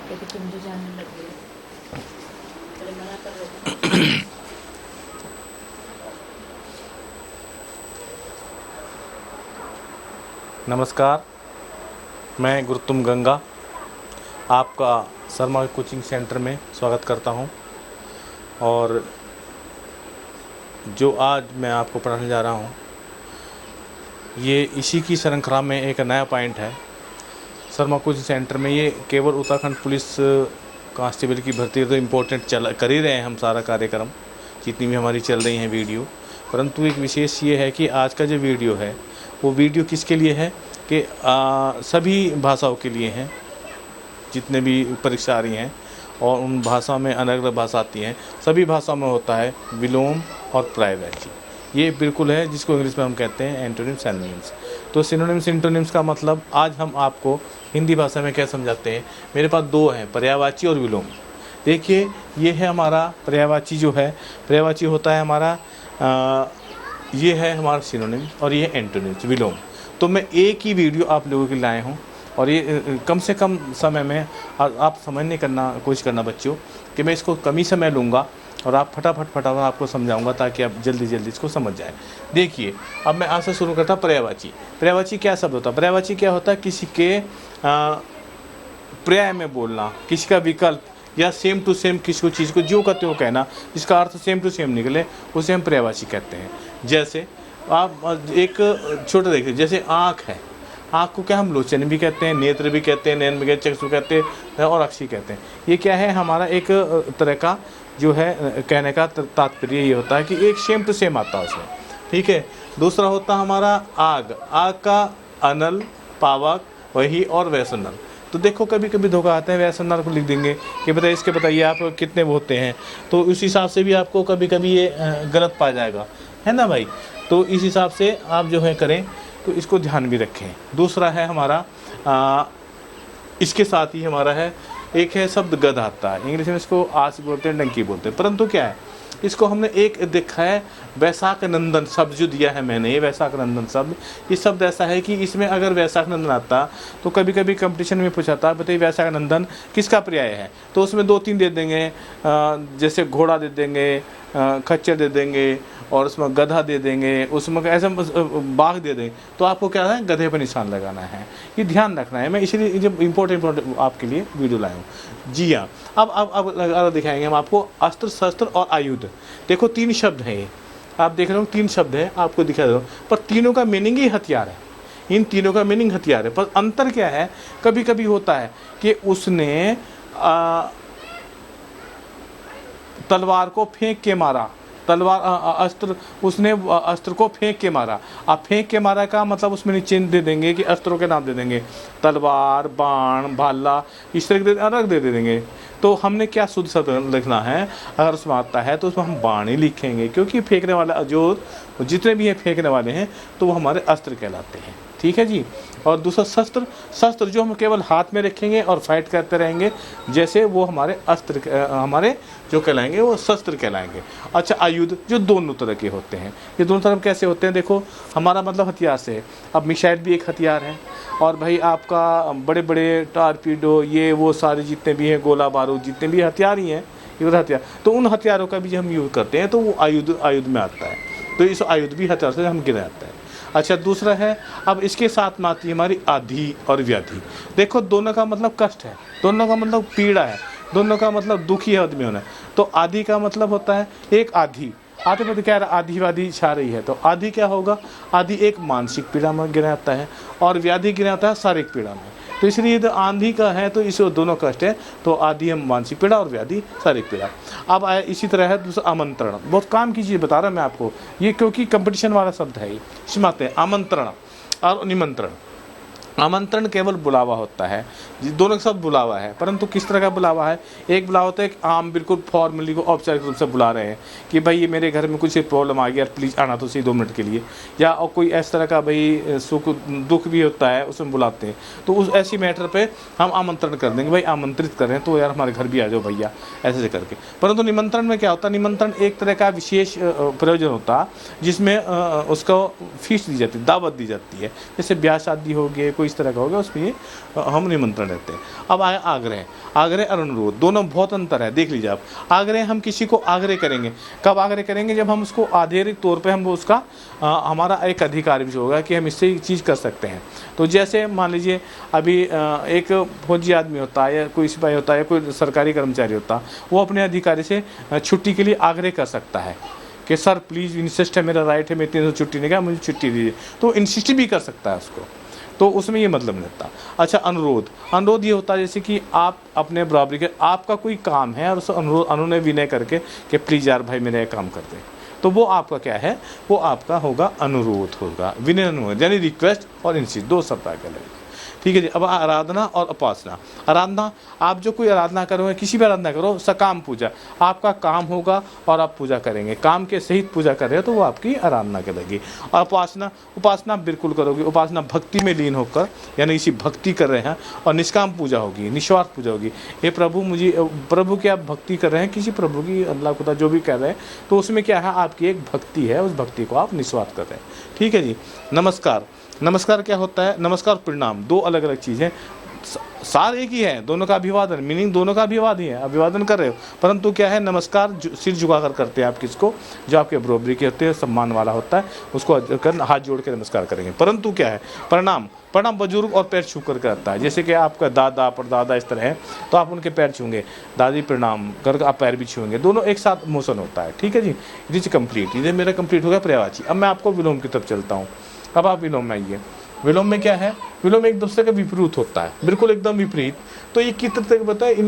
कहते तुम जो जानने लग गए, पहले मना कर रहे थे। नमस्कार, मैं गुरुतुम गंगा आपका शर्मा कोचिंग सेंटर में स्वागत करता हूं। और जो आज मैं आपको पढ़ाने जा रहा हूं, ये इसी की श्रृंखला में एक नया पॉइंट है। शर्मा कोचिंग सेंटर में ये केवल उत्तराखंड पुलिस कांस्टेबल की भर्ती तो इम्पोर्टेंट कर ही रहे हैं हम सारा कार्यक्रम, जितनी भी हमारी चल रही हैं वीडियो। परंतु एक विशेष ये है कि आज का जो वीडियो है वो वीडियो किसके लिए है कि सभी भाषाओं के लिए हैं, जितने भी परीक्षा आ रही हैं और उन भाषा में अलग अलग भाषा आती हैं। सभी भाषाओं में होता है विलोम और पर्यायवाची। ये बिल्कुल है जिसको इंग्लिश में हम कहते हैं एंटोनिम्स सिनोनिम्स। तो सिनोनिम्स इंटोनिम्स का मतलब आज हम आपको हिंदी भाषा में क्या समझाते हैं। मेरे पास दो हैं, पर्यायवाची और विलोम। देखिए, ये है हमारा पर्यायवाची। जो है पर्यायवाची होता है हमारा ये है हमारा सिनोनिम और ये है एंटोनिम्स विलोम। तो मैं एक ही वीडियो आप लोगों के लिए लाए हूँ और ये कम से कम समय में आप समझने करना कोशिश करना बच्चों कि मैं इसको कम ही समय लूँगा और आप फटाफट आपको समझाऊंगा ताकि आप जल्दी इसको समझ जाएं। देखिए, अब मैं आज से शुरू करता हूँ पर्यायवाची। पर्यायवाची क्या शब्द होता है? पर्यायवाची क्या होता है? किसी के पर्याय में बोलना, किसी का विकल्प या सेम टू सेम किसी को चीज़ को जो कहते हो कहना, जिसका अर्थ सेम टू सेम निकले, उसे हम पर्यायवाची कहते हैं। जैसे आप एक छोटा देखिए, जैसे आँख है, आँख को क्या हम लोचन भी कहते हैं, नेत्र भी कहते हैं, नयन भी कहते हैं, चक्षु कहते हैं और अक्षी कहते हैं। ये क्या है? हमारा एक तरह का जो है कहने का तात्पर्य ये होता है कि एक सेम टू सेम आता है उसमें, ठीक है। दूसरा होता है हमारा आग। आग का अनल, पावक, वही और वैसनल। तो देखो कभी कभी धोखा आता है, वैसनल को लिख देंगे कि बताइए आप कितने वो होते हैं, तो उस हिसाब से भी आपको कभी कभी ये गलत पा जाएगा, है ना भाई। तो इस हिसाब से आप जो है करें, तो इसको ध्यान भी रखें। दूसरा है हमारा इसके साथ ही हमारा है एक है शब्द गध आता है। इंग्लिश में इसको आस बोलते हैं, डंकी बोलते हैं। परंतु क्या है, इसको हमने एक देखा है वैशाख नंदन शब्द जो दिया है मैंने, ये वैशाख नंदन शब्द, ये शब्द ऐसा है कि इसमें अगर वैशाख नंदन आता तो कभी कभी कंपटीशन में पूछाता बताइए वैशाख नंदन किसका पर्याय है, तो उसमें 2-3 दे देंगे, जैसे घोड़ा दे देंगे, खच्चर दे देंगे और उसमें गधा दे देंगे, उसमें ऐसा बाघ दे देंगे। तो आपको क्या है, गधे पर निशान लगाना है, ये ध्यान रखना है। मैं इसलिए जब इम्पोर्टेंट आपके लिए वीडियो लाया हूँ। जी हाँ, अब दिखाएंगे हम आपको अस्त्र, शस्त्र और आयुध। देखो 3 शब्द हैं ये, आप देख रहे हो 3 शब्द हैं, आपको दिखा दो, पर तीनों का मीनिंग ही हथियार है। इन तीनों का मीनिंग हथियार है, पर अंतर क्या है, कभी कभी होता है कि उसने तलवार को फेंक के मारा, अस्त्र, उसने अस्त्र को फेंक के मारा। अब फेंक के मारा का मतलब उसमें नीचे दे देंगे कि अस्त्रों के नाम दे देंगे, तलवार, बाण, भाला, इस तरह के अलग दे देंगे। तो हमने क्या शुद्ध शब्द लिखना है, अगर उसमें आता है तो उसमें हम बाण ही लिखेंगे, क्योंकि फेंकने वाला जो जितने भी हैं फेंकने वाले हैं तो वो हमारे अस्त्र कहलाते हैं, ठीक है जी। और दूसरा शस्त्र, शस्त्र जो हम केवल हाथ में रखेंगे और फाइट करते रहेंगे, जैसे वो हमारे अस्त्र, हमारे जो कहलाएंगे वो शस्त्र कहलाएंगे। अच्छा, आयुध जो दोनों तरह के होते हैं। ये दोनों तरफ कैसे होते हैं? देखो, हमारा मतलब हथियार से है। अब मिसाइल भी एक हथियार है, और भाई आपका बड़े बड़े टारपीडो, ये वो सारे जितने भी हैं, गोला बारूद, जितने भी हथियार ही हैं, ये हथियार, तो उन हथियारों का भी हम यूज़ करते हैं, तो वो आयुध में आता है। तो इस आयुध भी हथियार से हम गिना जाता है। अच्छा, दूसरा है, अब इसके साथ में आती है हमारी आधि और व्याधि। देखो, दोनों का मतलब कष्ट है, दोनों का मतलब पीड़ा है, दोनों का मतलब दुखी आदमी होना है। तो आधि का मतलब होता है एक आधि, आधे में तो क्या आधिवादी छा रही है, तो आधि क्या होगा, आधि एक मानसिक पीड़ा में गिना जाता है और व्याधि गिना जाता है शारीरिक पीड़ा में। तो इसलिए तो आंधी का है तो इसे दोनों कष्ट है, तो आधि हम मानसिक पीड़ा और व्याधि शारीरिक पीड़ा। अब आए इसी तरह है दूसरा आमंत्रण, बहुत काम की चीज़ बता रहा मैं आपको, ये क्योंकि कंपटीशन वाला शब्द है। इसमें आते हैं आमंत्रण और निमंत्रण। आमंत्रण केवल बुलावा होता है, दोनों के साथ बुलावा है, परंतु किस तरह का बुलावा है? एक बुलावा होता है एक आम, बिल्कुल फॉर्मली को औपचारिक रूप से बुला रहे हैं कि भाई ये मेरे घर में कुछ प्रॉब्लम आ गया, प्लीज़ आना तो सही 2 मिनट के लिए, या और कोई इस तरह का भाई सुख दुख भी होता है, उसमें बुलाते हैं। तो उस ऐसी मैटर पे हम आमंत्रण कर देंगे, भाई आमंत्रित कर रहे हैं तो यार हमारे घर भी आ जाओ भैया, ऐसे करके। परंतु निमंत्रण में क्या होता है? निमंत्रण एक तरह का विशेष प्रयोजन होता है जिसमें उसको फीस दी जाती है, दावत दी जाती है। जैसे ब्याह शादी हो गए, कोई इस तरह का हो गया, उसमें ये हम निमंत्रण देते हैं। अब आया आग्रह। आग्रह और अनुरोध, दोनों में बहुत अंतर है, देख लीजिए आप। आग्रह, हम किसी को आग्रह करेंगे, कब आग्रह करेंगे? जब हम उसको आधिकारिक तौर पे हम उसका हमारा एक अधिकार भी होगा कि हम इससे चीज़ कर सकते हैं। तो जैसे मान लीजिए अभी एक फौजी आदमी होता है या कोई सिपाही होता है या कोई सरकारी कर्मचारी होता है, वो अपने अधिकारी से छुट्टी के लिए आग्रह कर सकता है कि सर प्लीज़ इंसिस्ट है, मेरा राइट है, मैं 3 दिन छुट्टी नहीं गया, मुझे छुट्टी दीजिए। तो इंसिस्ट भी कर सकता है उसको, तो उसमें ये मतलब नहीं होता। अच्छा, अनुरोध। अनुरोध ये होता है जैसे कि आप अपने बराबरी के, आपका कोई काम है और उस अनुनय विनय करके कि प्लीज़ यार भाई मेरा ये काम कर दे, तो वो आपका क्या है? वो आपका होगा अनुरोध होगा, विनय अनुरोध, यानी रिक्वेस्ट और इंसिस्ट, 2 शब्द आगे लगेगा। ठीक है जी। अब आराधना और उपासना। आराधना, आप जो कोई आराधना करोगे, किसी भी आराधना करो, सकाम पूजा, आपका काम होगा और आप पूजा करेंगे, काम के सहित पूजा कर रहे हो तो वो आपकी आराधना कहलाएगी। और उपासना, उपासना बिल्कुल करोगे, उपासना भक्ति में लीन होकर, यानी इसी भक्ति कर रहे हैं, और निष्काम पूजा होगी, निस्वार्थ पूजा होगी। ये प्रभु मुझे, प्रभु की आप भक्ति कर रहे हैं, किसी प्रभु की, अल्लाह खुदा जो भी कर रहे हैं, तो उसमें क्या है? आपकी एक भक्ति है, उस भक्ति को आप निस्वार्थ कर रहे हैं। ठीक है जी। नमस्कार। नमस्कार क्या होता है? नमस्कार प्रणाम, 2 अलग अलग चीज़ें, सार एक ही है, दोनों का अभिवादन, मीनिंग दोनों का अभिवादन ही है, अभिवादन कर रहे हो, परंतु क्या है? नमस्कार सिर झुकाकर करते हैं आप किसको? जो आपके बराबरी के होते हैं, सम्मान वाला होता है, उसको हाथ जोड़ के नमस्कार करेंगे। परंतु क्या है? प्रणाम। प्रणाम बुजुर्ग और पैर छू कर करता है, जैसे कि आपका दादा परदादा इस तरह है, तो आप उनके पैर छूंगे, दादी प्रणाम कर आप पैर भी छूएंगे, दोनों एक साथ मोशन होता है। ठीक है जी। इट कंप्लीट, ये मेरा कंप्लीट हो गया पर्यायवाची। अब मैं आपको विलोम की तरफ चलता हूँ। अब आप विलोम में आइए। विलोम में क्या है? विलोम एक दूसरे का विपरीत होता है, बिल्कुल एकदम विपरीत। तो ये किस तरह से बताए?